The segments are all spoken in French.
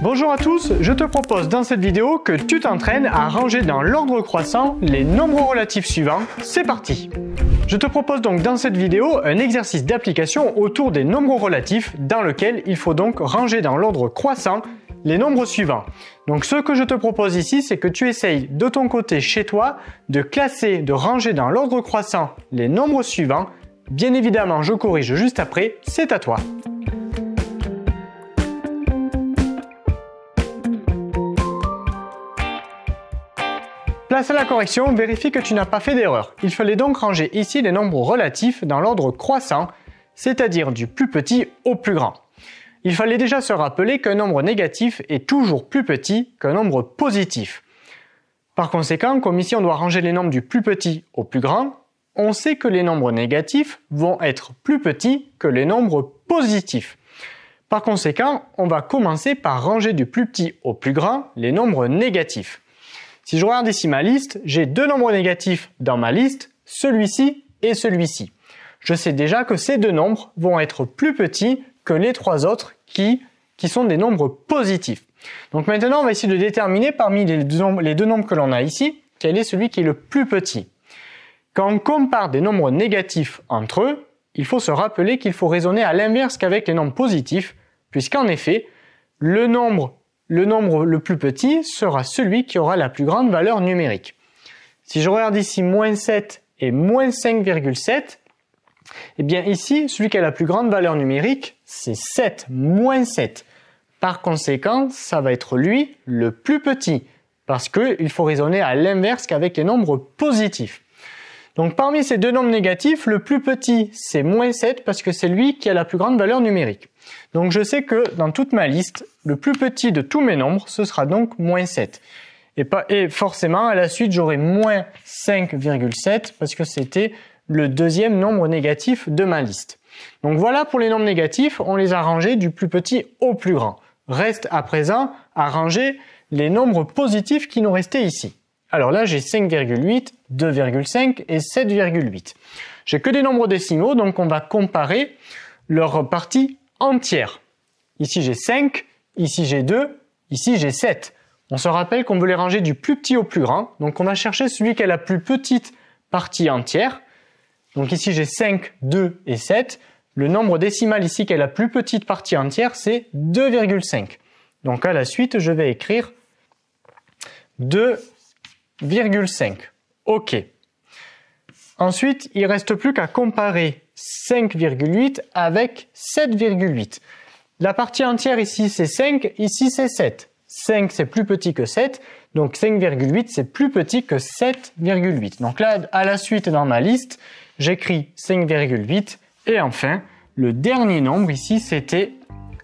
Bonjour à tous, je te propose dans cette vidéo que tu t'entraînes à ranger dans l'ordre croissant les nombres relatifs suivants. C'est parti! Je te propose donc dans cette vidéo un exercice d'application autour des nombres relatifs dans lequel il faut donc ranger dans l'ordre croissant les nombres suivants. Donc ce que je te propose ici, c'est que tu essayes de ton côté chez toi de classer, de ranger dans l'ordre croissant les nombres suivants. Bien évidemment, je corrige juste après, c'est à toi. Place à la correction, vérifie que tu n'as pas fait d'erreur. Il fallait donc ranger ici les nombres relatifs dans l'ordre croissant, c'est-à-dire du plus petit au plus grand. Il fallait déjà se rappeler qu'un nombre négatif est toujours plus petit qu'un nombre positif. Par conséquent, comme ici on doit ranger les nombres du plus petit au plus grand, on sait que les nombres négatifs vont être plus petits que les nombres positifs. Par conséquent, on va commencer par ranger du plus petit au plus grand les nombres négatifs. Si je regarde ici ma liste, j'ai deux nombres négatifs dans ma liste, celui-ci et celui-ci. Je sais déjà que ces deux nombres vont être plus petits que les trois autres qui sont des nombres positifs. Donc maintenant, on va essayer de déterminer parmi les deux nombres que l'on a ici, quel est celui qui est le plus petit. Quand on compare des nombres négatifs entre eux, il faut se rappeler qu'il faut raisonner à l'inverse qu'avec les nombres positifs, puisqu'en effet, le nombre le plus petit sera celui qui aura la plus grande valeur numérique. Si je regarde ici moins 7 et moins 5,7, eh bien ici, celui qui a la plus grande valeur numérique, c'est 7, moins 7. Par conséquent, ça va être lui le plus petit, parce qu'il faut raisonner à l'inverse qu'avec les nombres positifs. Donc parmi ces deux nombres négatifs, le plus petit, c'est moins 7, parce que c'est lui qui a la plus grande valeur numérique. Donc je sais que dans toute ma liste, le plus petit de tous mes nombres, ce sera donc moins 7. Et forcément, à la suite, j'aurai moins 5,7, parce que c'était le deuxième nombre négatif de ma liste. Donc voilà pour les nombres négatifs, on les a rangés du plus petit au plus grand. Reste à présent à ranger les nombres positifs qui nous restaient ici. Alors là, j'ai 5,8, 2,5 et 7,8. J'ai que des nombres décimaux, donc on va comparer leurs parties entières. Ici j'ai 5, ici j'ai 2, ici j'ai 7. On se rappelle qu'on veut les ranger du plus petit au plus grand, donc on va chercher celui qui a la plus petite partie entière. Donc ici j'ai 5, 2 et 7. Le nombre décimal ici qui a la plus petite partie entière, c'est 2,5. Donc à la suite, je vais écrire 2,5. OK. Ensuite, il ne reste plus qu'à comparer 5,8 avec 7,8. La partie entière ici c'est 5, ici c'est 7. 5 c'est plus petit que 7, donc 5,8 c'est plus petit que 7,8. Donc là, à la suite dans ma liste, j'écris 5,8 et enfin, le dernier nombre ici c'était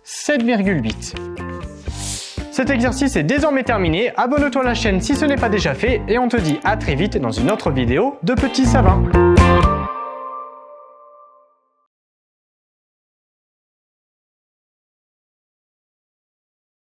7,8. Cet exercice est désormais terminé, abonne-toi à la chaîne si ce n'est pas déjà fait et on te dit à très vite dans une autre vidéo de Petit Savant.